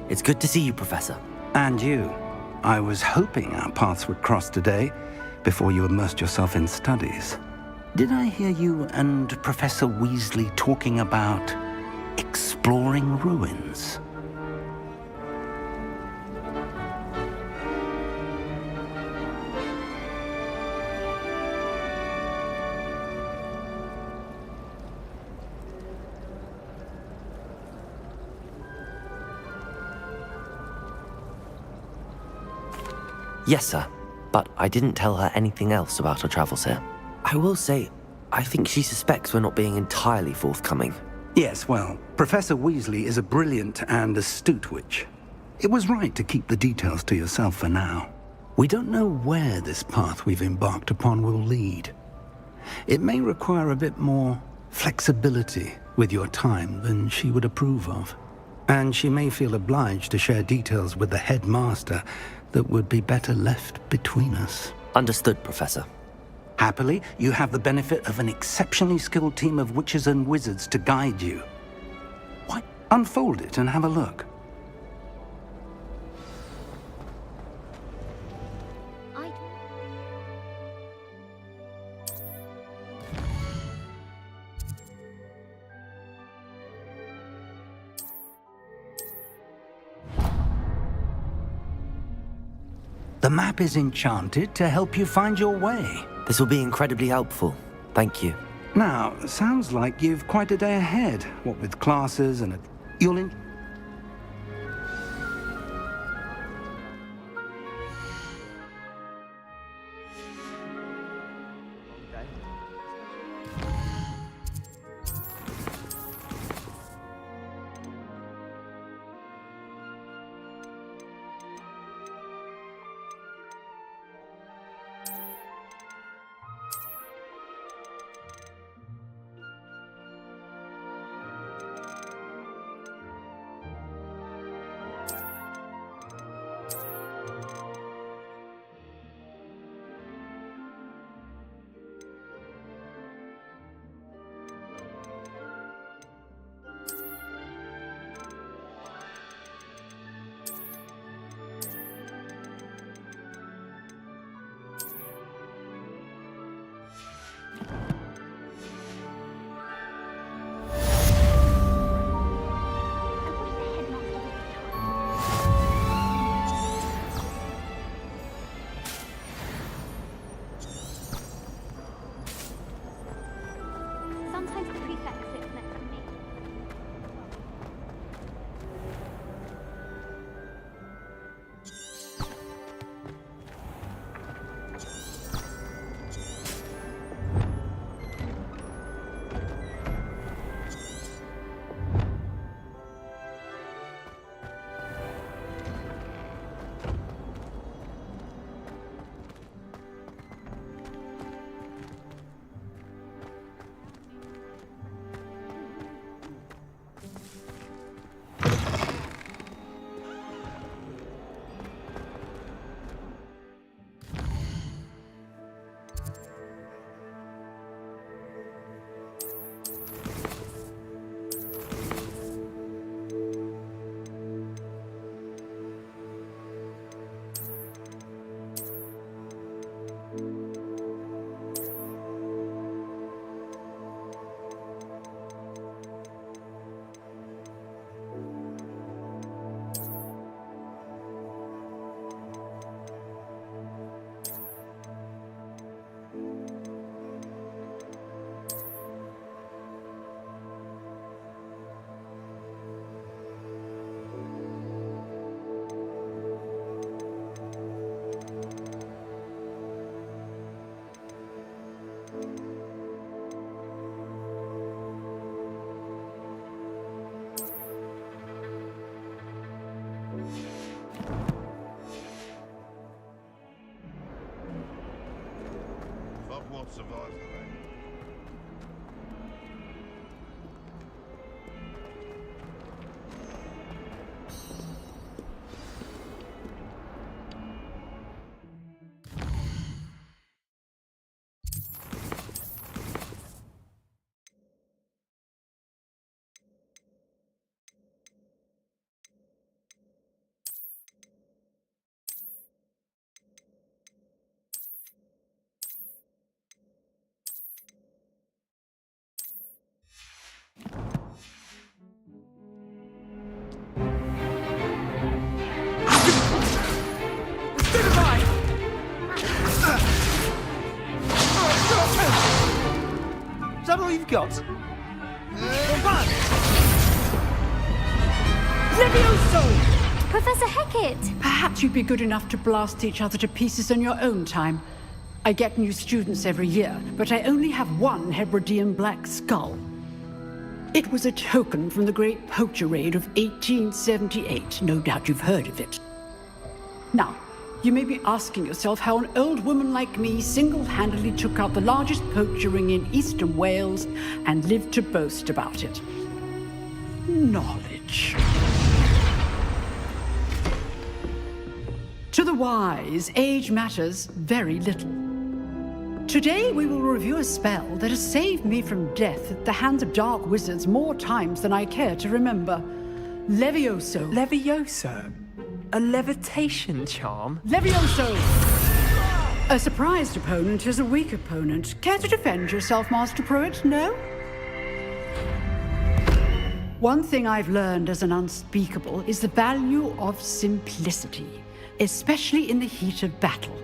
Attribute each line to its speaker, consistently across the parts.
Speaker 1: It's good to see you, Professor.
Speaker 2: And you. I was hoping our paths would cross today, before you immersed yourself in studies. Did I hear you and Professor Weasley talking about exploring ruins?
Speaker 1: Yes, sir. But I didn't tell her anything else about our travels here. I will say, I think she suspects we're not being entirely forthcoming.
Speaker 2: Yes, well, Professor Weasley is a brilliant and astute witch. It was right to keep the details to yourself for now. We don't know where this path we've embarked upon will lead. It may require a bit more flexibility with your time than she would approve of. And she may feel obliged to share details with the headmaster that would be better left between us.
Speaker 1: Understood, Professor.
Speaker 2: Happily, you have the benefit of an exceptionally skilled team of witches and wizards to guide you. Why, unfold it and have a look. The map is enchanted to help you find your way.
Speaker 1: This will be incredibly helpful. Thank you.
Speaker 2: Now, sounds like you've quite a day ahead, what with classes and you'll
Speaker 3: can't survive the rain.
Speaker 4: Is that all you've got?
Speaker 5: Levioso! Professor Hackett!
Speaker 6: Perhaps you'd be good enough to blast each other to pieces in your own time. I get new students every year, but I only have one Hebridean black skull. It was a token from the Great Poacher Raid of 1878. No doubt you've heard of it. Now, you may be asking yourself how an old woman like me single-handedly took out the largest poacher ring in eastern Wales and lived to boast about it. Knowledge. To the wise, age matters very little. Today we will review a spell that has saved me from death at the hands of dark wizards more times than I care to remember. Levioso.
Speaker 4: Levioso? A levitation charm?
Speaker 6: Levioso! A surprised opponent is a weak opponent. Care to defend yourself, Master Pruitt? No? One thing I've learned as an unspeakable is the value of simplicity, especially in the heat of battle.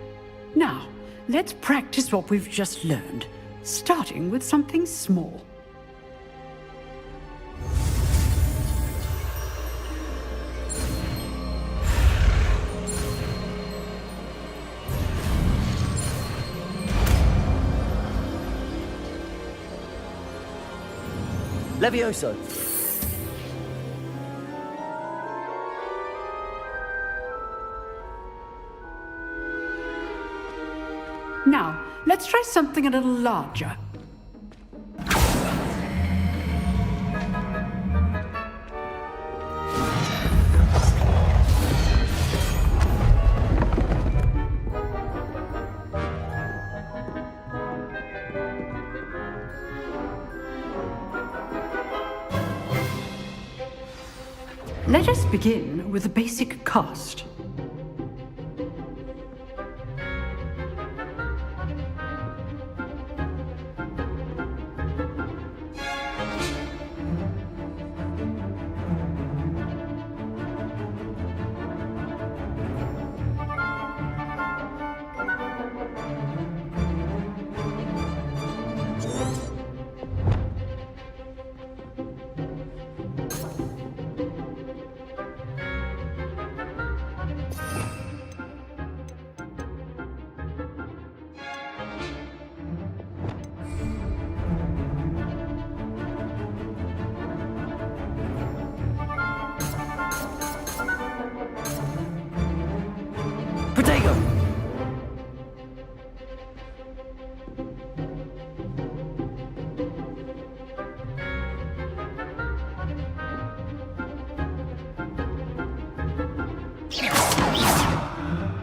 Speaker 6: Now, let's practice what we've just learned, starting with something small.
Speaker 4: Levioso.
Speaker 6: Now, let's try something a little larger. Let us begin with the basic cast.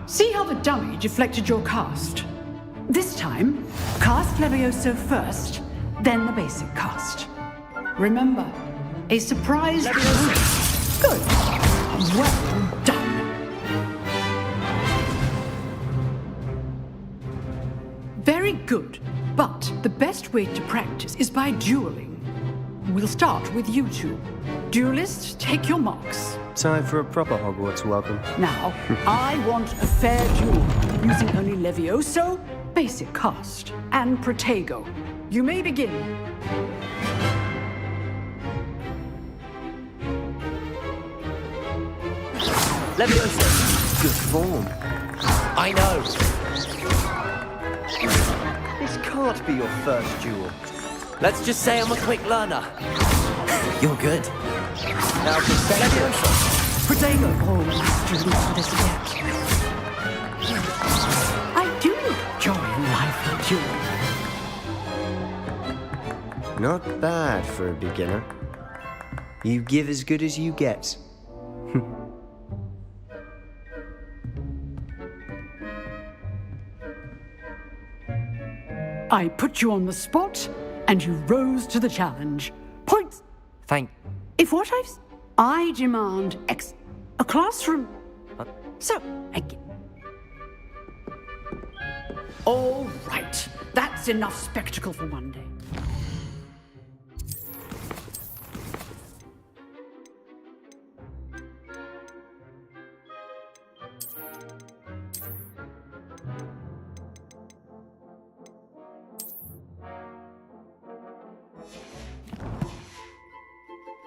Speaker 6: See how the dummy deflected your cast? This time, cast Levioso first, then the basic cast. Remember, a surprise... Levioso! Good. Well done. Very good, but the best way to practice is by dueling. We'll start with you two. Duelists, take your marks.
Speaker 4: Time for a proper Hogwarts welcome.
Speaker 6: Now, I want a fair duel, using only Levioso, basic cast, and Protego. You may begin.
Speaker 4: Levioso! Good form.
Speaker 1: I know.
Speaker 4: This can't be your first duel.
Speaker 1: Let's just say I'm a quick learner. You're good.
Speaker 4: Now Levioso!
Speaker 6: Protego. Oh, let's do this yet. I do enjoy lively dueling.
Speaker 4: Not bad for a beginner. You give as good as you get.
Speaker 6: I put you on the spot, and you rose to the challenge. Points!
Speaker 1: Thank...
Speaker 6: If what I demand a classroom. So, all right. That's enough spectacle for one day.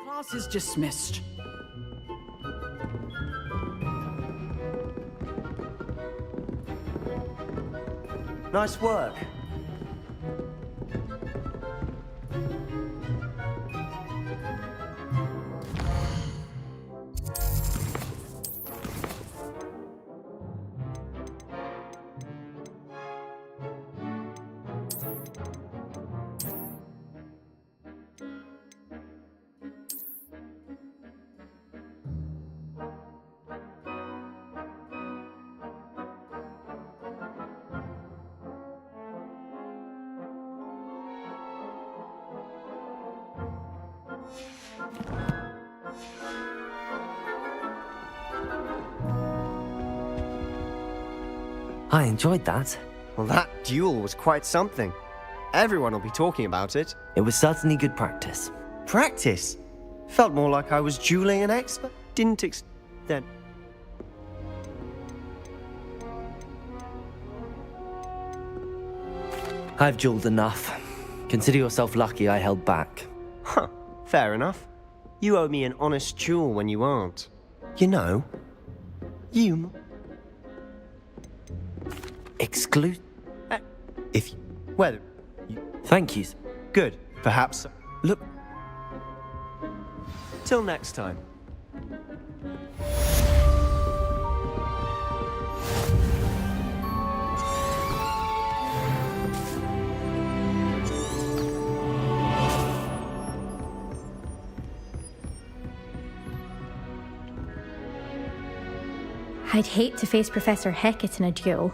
Speaker 6: Class is dismissed.
Speaker 4: Nice work.
Speaker 1: I enjoyed that.
Speaker 4: Well, that duel was quite something. Everyone will be talking about it.
Speaker 1: It was certainly good practice.
Speaker 4: Practice? Felt more like I was dueling an expert. Didn't then.
Speaker 1: I've dueled enough. Consider yourself lucky I held back.
Speaker 4: Huh, fair enough. You owe me an honest duel when you aren't. You know, you...
Speaker 1: Exclude?
Speaker 4: If you... Well, you...
Speaker 1: Thank you.
Speaker 4: Good. Perhaps... Look... Till next time.
Speaker 5: I'd hate to face Professor Hecat in a duel.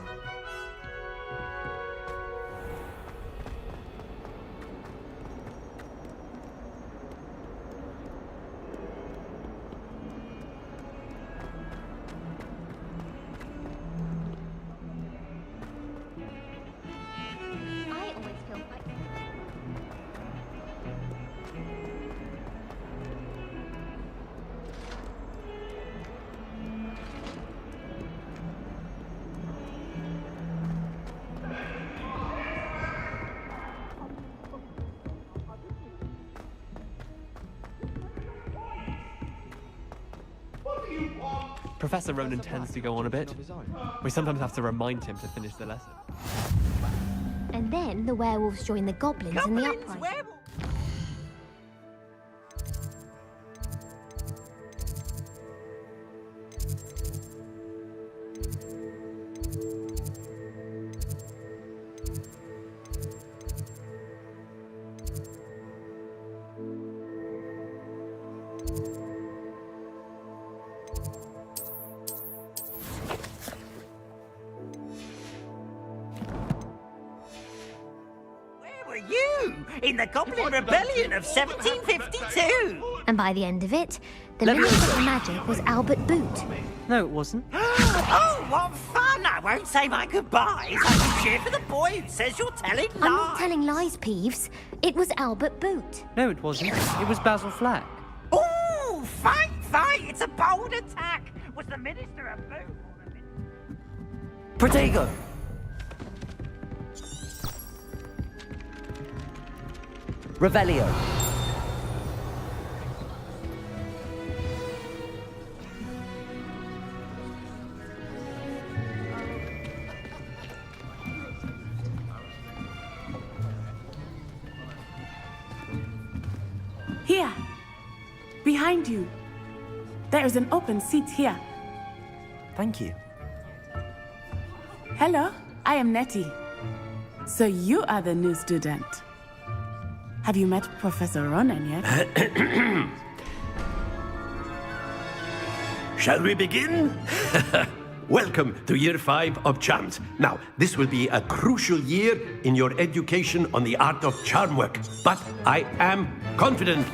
Speaker 5: I always feel quite...
Speaker 3: Professor Ronan tends to go on a bit. We sometimes have to remind him to finish the lesson.
Speaker 5: And then the werewolves join the goblins in the uprising.
Speaker 7: In the Goblin Rebellion of 1752!
Speaker 5: And by the end of it, the minister of magic was Albert Boot.
Speaker 4: No, it wasn't.
Speaker 7: Oh, what fun! I won't say my goodbyes. I can cheer for the boy who says you're telling lies.
Speaker 5: I'm not telling lies, Peeves. It was Albert Boot.
Speaker 3: No, it wasn't. It was Basil Flack.
Speaker 7: Ooh, fight! It's a bold attack! Was the minister a boot?
Speaker 1: Protego! Revelio.
Speaker 8: Here, behind you. There is an open seat here.
Speaker 1: Thank you.
Speaker 8: Hello, I am Nettie. So you are the new student. Have you met Professor Ronan yet?
Speaker 9: Shall we begin? Welcome to year 5 of charms. Now, this will be a crucial year in your education on the art of charm work, but I am confident.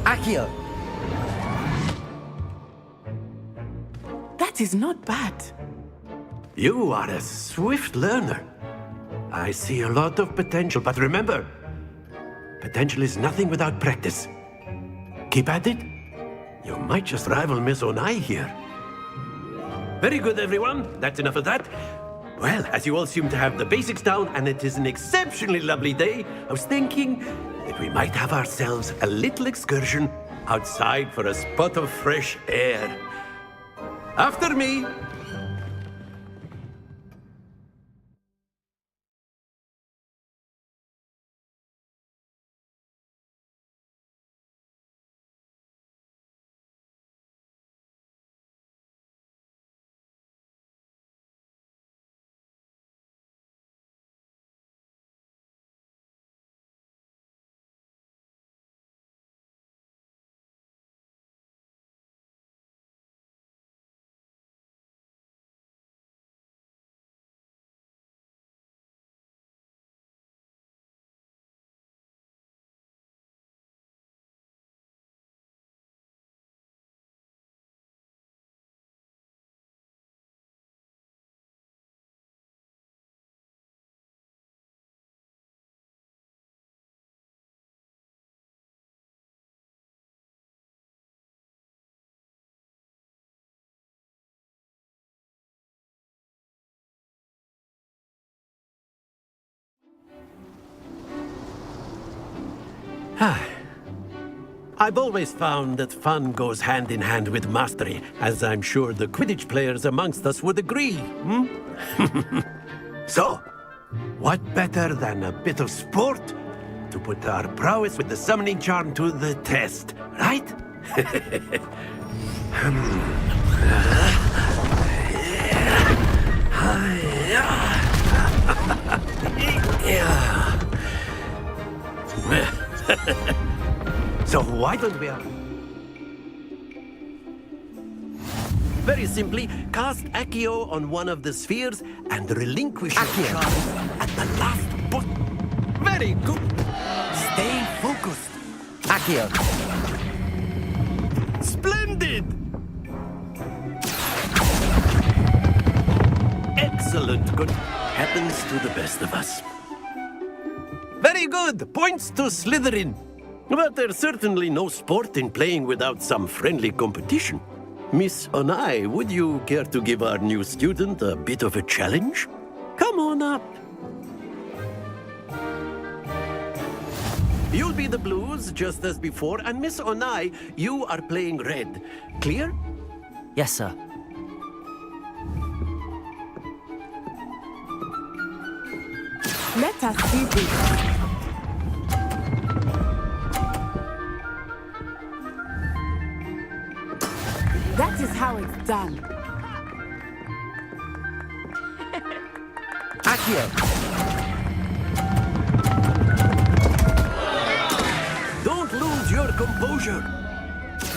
Speaker 4: Akio!
Speaker 8: That is not bad.
Speaker 9: You are a swift learner. I see a lot of potential, but remember, potential is nothing without practice. Keep at it. You might just rival Miss Onai here. Very good, everyone. That's enough of that. Well, as you all seem to have the basics down, and it is an exceptionally lovely day, I was thinking that we might have ourselves a little excursion outside for a spot of fresh air. After me. I've always found that fun goes hand in hand with mastery, as I'm sure the Quidditch players amongst us would agree. So, what better than a bit of sport to put our prowess with the summoning charm to the test, right? So why don't we very simply cast Accio on one of the spheres and relinquish your charm at the last button. Very good. Stay focused.
Speaker 4: Akio!
Speaker 9: Splendid! Excellent. Good. Happens to the best of us. Very good. Points to Slytherin. But there's certainly no sport in playing without some friendly competition. Miss Onai, would you care to give our new student a bit of a challenge? Come on up. You'll be the blues, just as before, and Miss Onai, you are playing red. Clear?
Speaker 1: Yes, sir.
Speaker 8: Let us see this. That is how it's done.
Speaker 4: Akio!
Speaker 9: Don't lose your composure.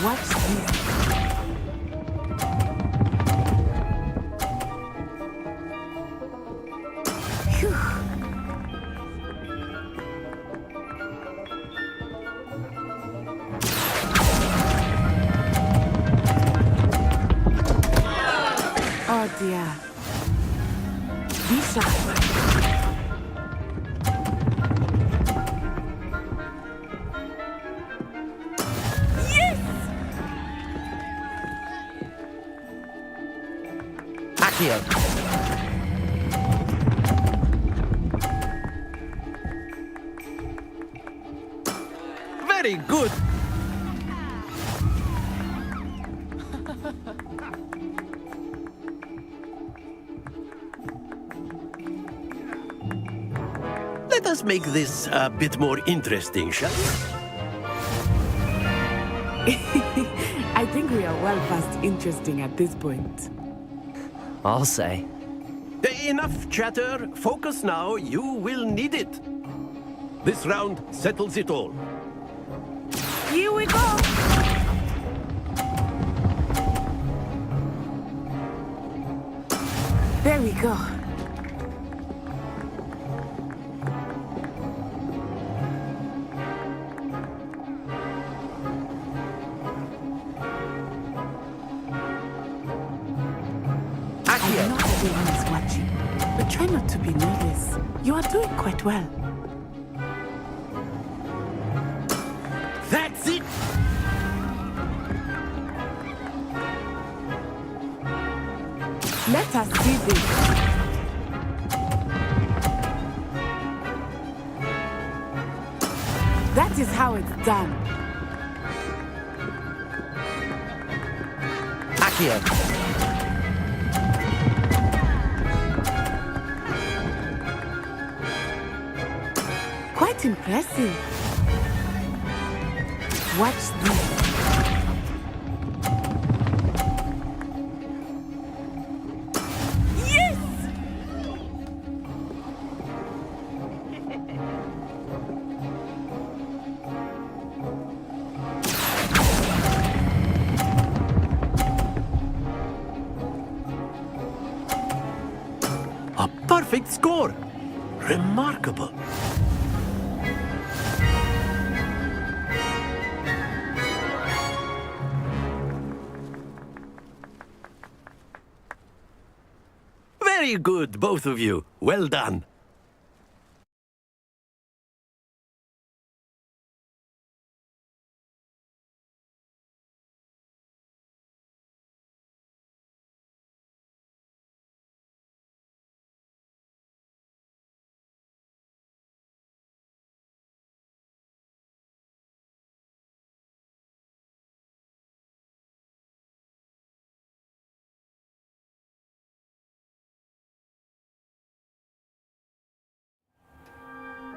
Speaker 8: Watch this. Phew. Oh dear. Be sharp.
Speaker 1: Accio.
Speaker 9: Very good. Let us make this a bit more interesting, shall we?
Speaker 8: I think we are well past interesting at this point.
Speaker 1: I'll say.
Speaker 9: Enough chatter. Focus now. You will need it. This round settles it all.
Speaker 8: Here we go! There we go. I know everyone is watching, but try not to be nervous. You are doing quite well.
Speaker 9: That's it.
Speaker 8: Let us see this. That is how it's done.
Speaker 1: Accio.
Speaker 8: Quite impressive. Watch this. Yes!
Speaker 9: A perfect score. Remarkable. Very good, both of you. Well done.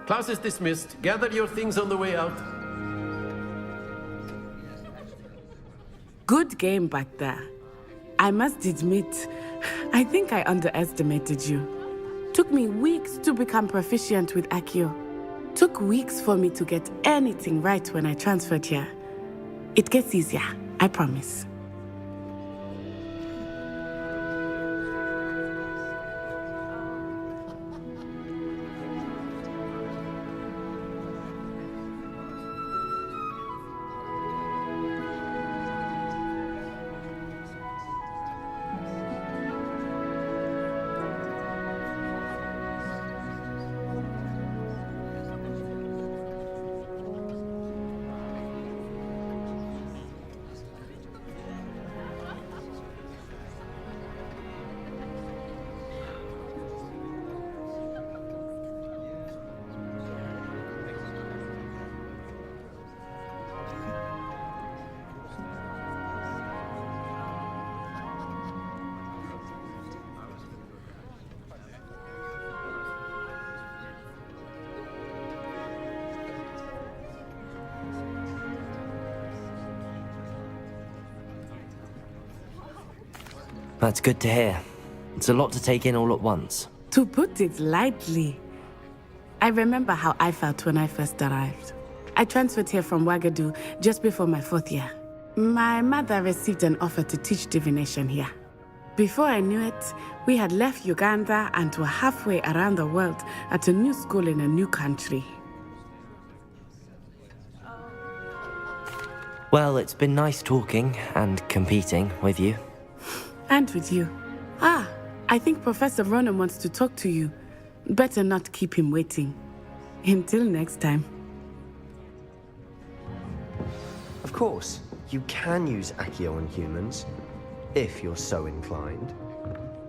Speaker 9: Class is dismissed. Gather your things on the way out.
Speaker 8: Good game back there. I must admit, I think I underestimated you. Took me weeks to become proficient with Accio. Took weeks for me to get anything right when I transferred here. It gets easier, I promise.
Speaker 1: That's good to hear. It's a lot to take in all at once.
Speaker 8: To put it lightly, I remember how I felt when I first arrived. I transferred here from Ouagadougou just before my 4th year. My mother received an offer to teach divination here. Before I knew it, we had left Uganda and were halfway around the world at a new school in a new country.
Speaker 1: Well, it's been nice talking and competing with you.
Speaker 8: And with you. Ah, I think Professor Ronan wants to talk to you. Better not keep him waiting. Until next time.
Speaker 4: Of course, you can use Accio on humans, if you're so inclined.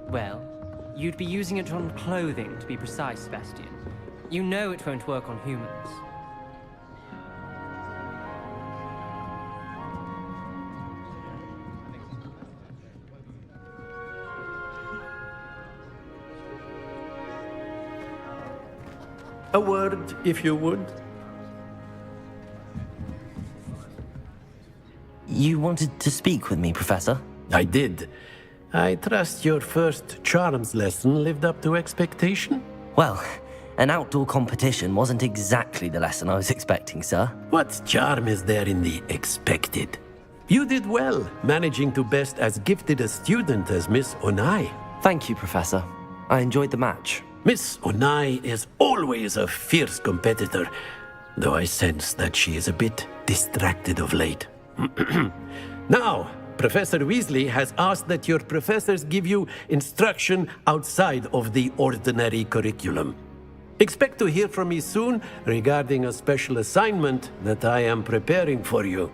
Speaker 10: Well, you'd be using it on clothing, to be precise, Sebastian. You know it won't work on humans.
Speaker 9: A word, if you would.
Speaker 1: You wanted to speak with me, Professor?
Speaker 9: I did. I trust your first charms lesson lived up to expectation?
Speaker 1: Well, an outdoor competition wasn't exactly the lesson I was expecting, sir.
Speaker 9: What charm is there in the expected? You did well, managing to best as gifted a student as Miss Onai.
Speaker 1: Thank you, Professor. I enjoyed the match.
Speaker 9: Miss Onai is always a fierce competitor, though I sense that she is a bit distracted of late. Now, Professor Weasley has asked that your professors give you instruction outside of the ordinary curriculum. Expect to hear from me soon regarding a special assignment that I am preparing for you.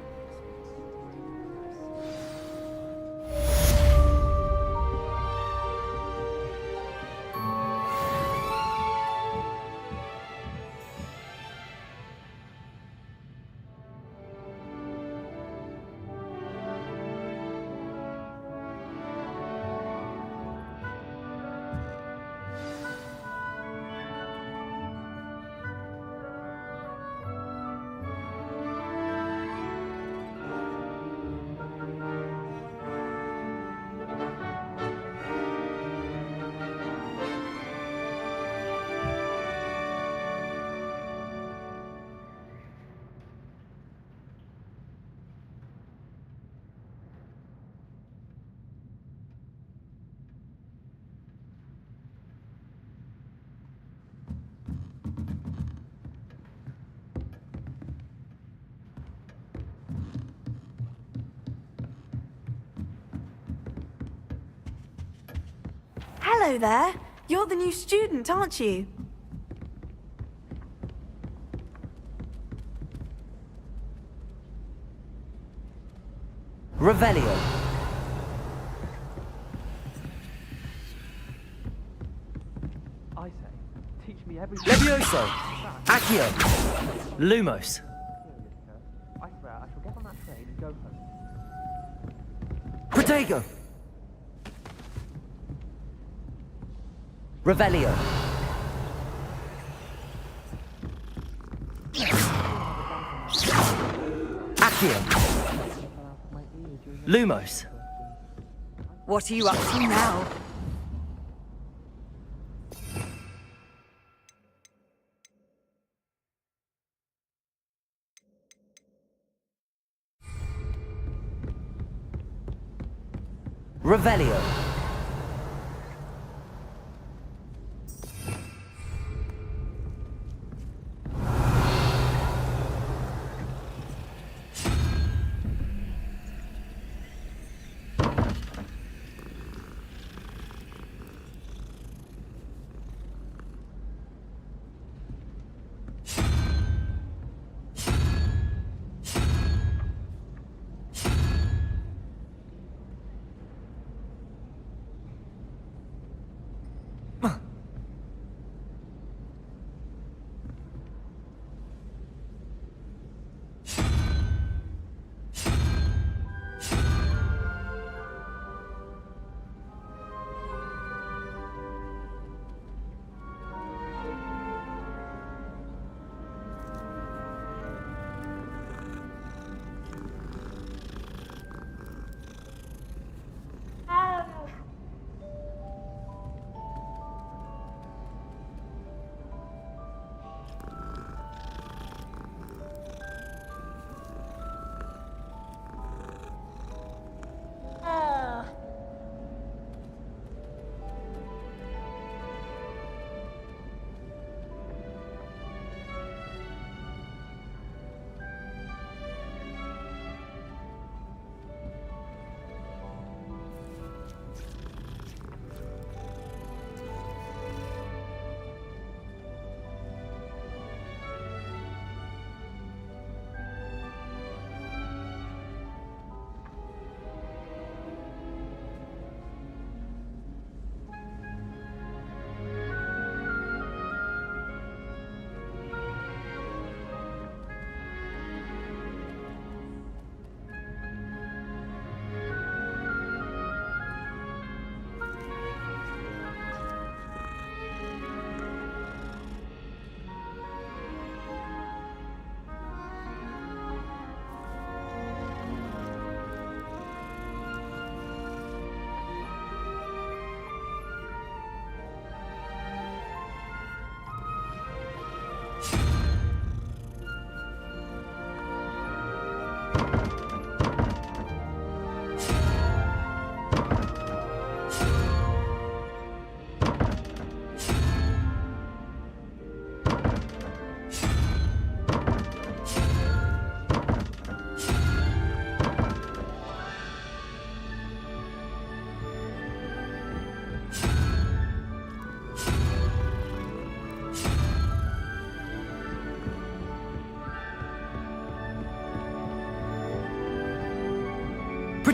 Speaker 11: Hello there. You're the new student, aren't you?
Speaker 1: Revelio.
Speaker 3: I say, teach me every...
Speaker 1: Levioso. Accio. Lumos.
Speaker 3: I swear, I shall get on that train and go home.
Speaker 1: Protego. Revelio. Accio. Lumos.
Speaker 11: What are you up to now?
Speaker 1: Revelio.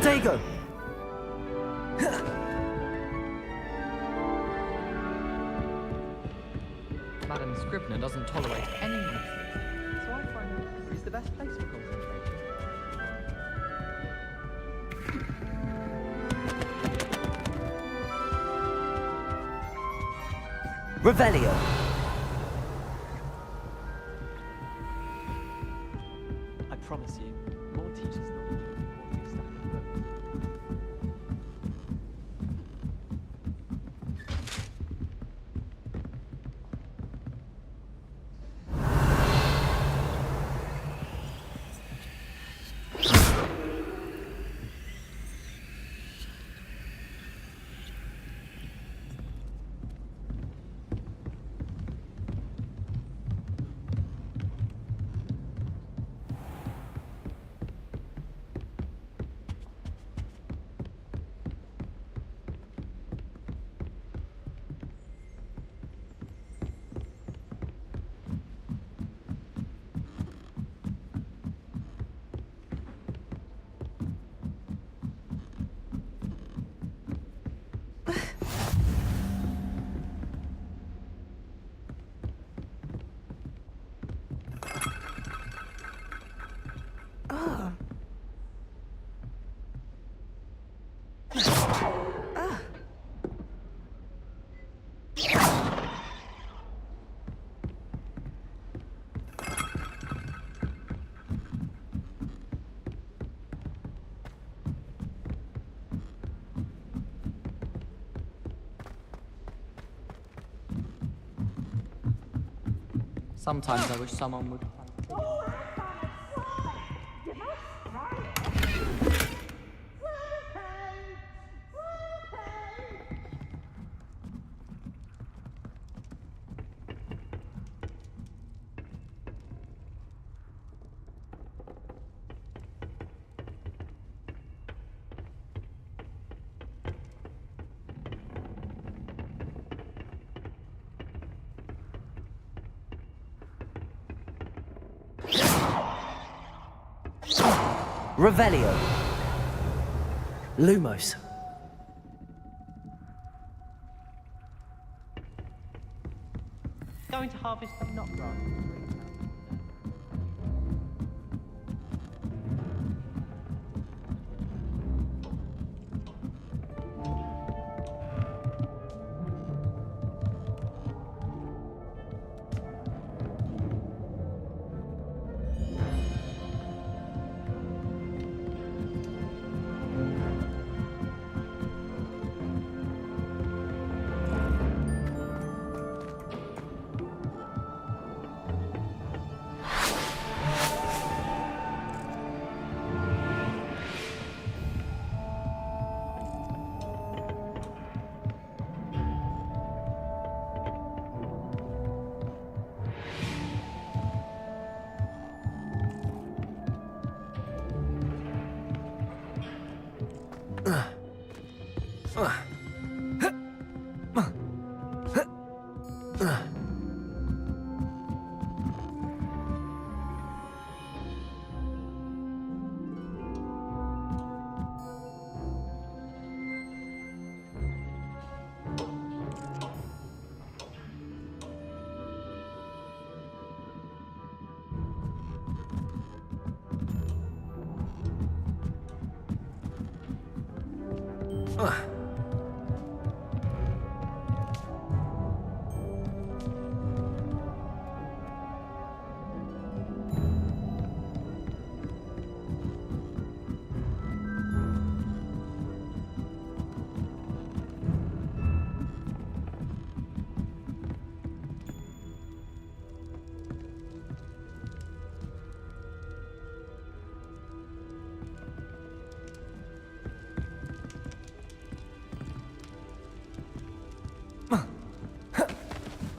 Speaker 1: Protego!
Speaker 12: Madam Scribner doesn't tolerate any nonsense, so I find libraries the best place for concentration.
Speaker 1: Revelio!
Speaker 3: I promise you, more teachers than you will be stack of books.
Speaker 12: Sometimes I wish someone would.
Speaker 1: Revelio! Lumos.
Speaker 10: Going to harvest some knot grass.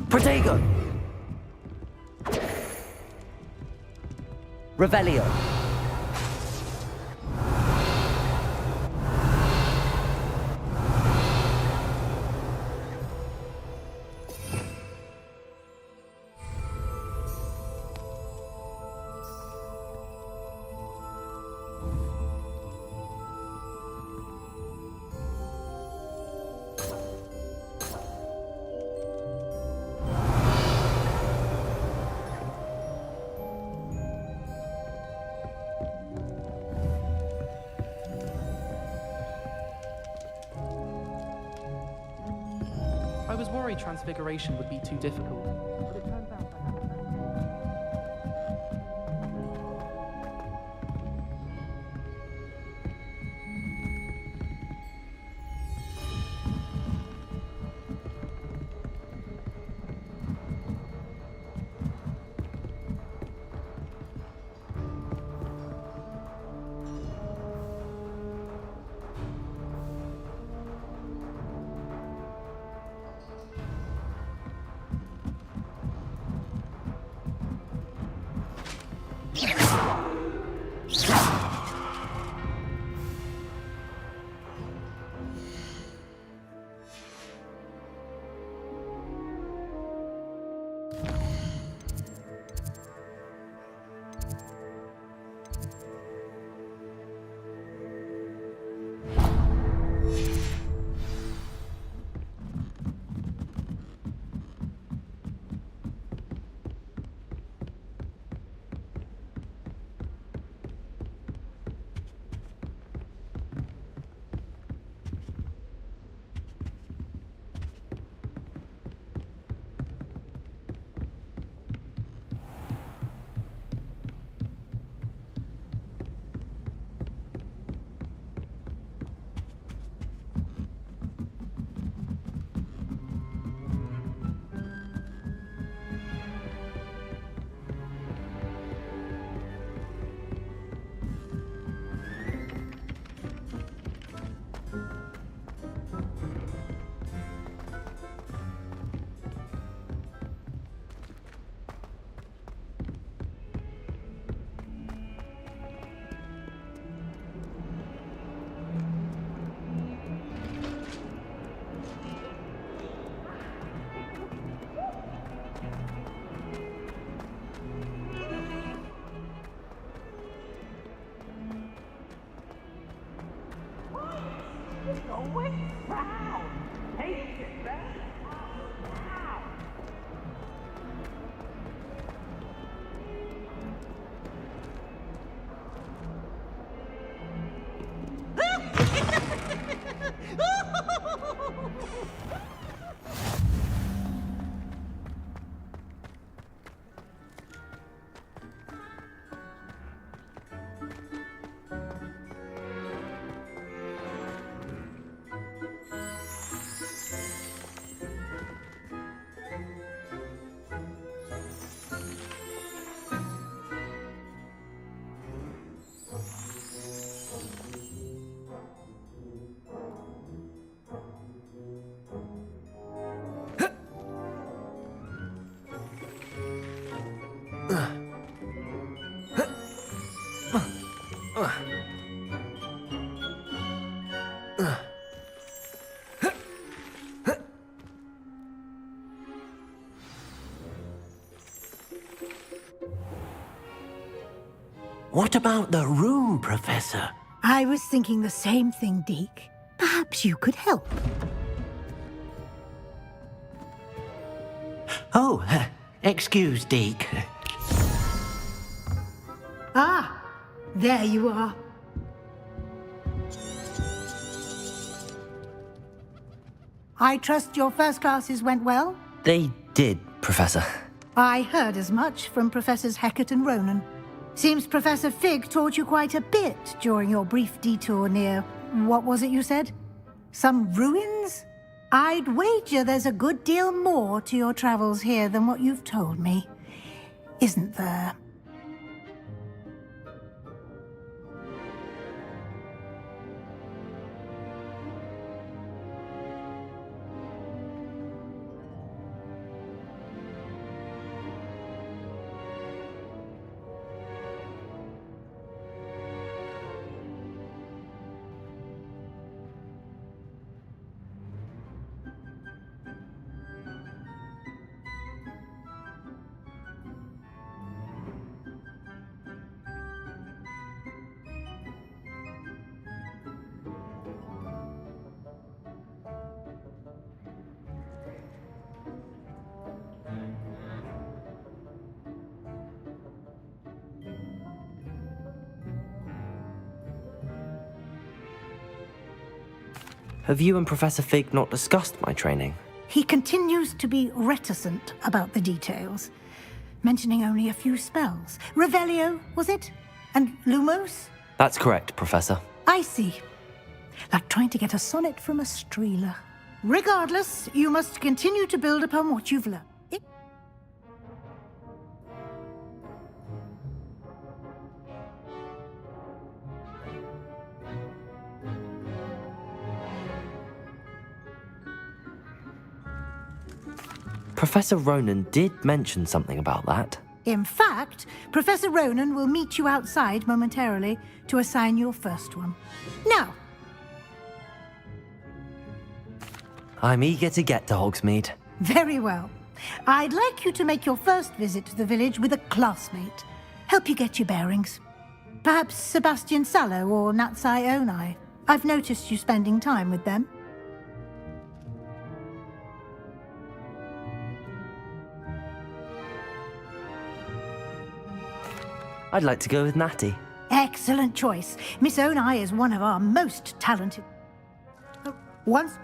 Speaker 1: Protego! Revelio!
Speaker 12: was worried Transfiguration would be too difficult, but it turns out that...
Speaker 9: What about the room, Professor?
Speaker 13: I was thinking the same thing, Deke. Perhaps you could help.
Speaker 9: Oh, excuse, Deke.
Speaker 13: Ah, there you are. I trust your first classes went well?
Speaker 1: They did, Professor.
Speaker 13: I heard as much from Professors Hecat and Ronan. Seems Professor Fig taught you quite a bit during your brief detour near... what was it you said? Some ruins? I'd wager there's a good deal more to your travels here than what you've told me. Isn't there?
Speaker 1: Have you and Professor Fig not discussed my training?
Speaker 13: He continues to be reticent about the details, mentioning only a few spells. Revelio, was it? And Lumos?
Speaker 1: That's correct, Professor.
Speaker 13: I see. Like trying to get a sonnet from a streeler. Regardless, you must continue to build upon what you've learned.
Speaker 1: Professor Ronan did mention something about that.
Speaker 13: In fact, Professor Ronan will meet you outside momentarily to assign your first one. Now,
Speaker 1: I'm eager to get to Hogsmeade.
Speaker 13: very well. I'd like you to make your first visit to the village with a classmate. Help you get your bearings. Perhaps Sebastian Sallow or Natsai Onai. I've noticed you spending time with them.
Speaker 1: I'd like to go with Natty.
Speaker 13: Excellent choice. Miss Onai is one of our most talented... Once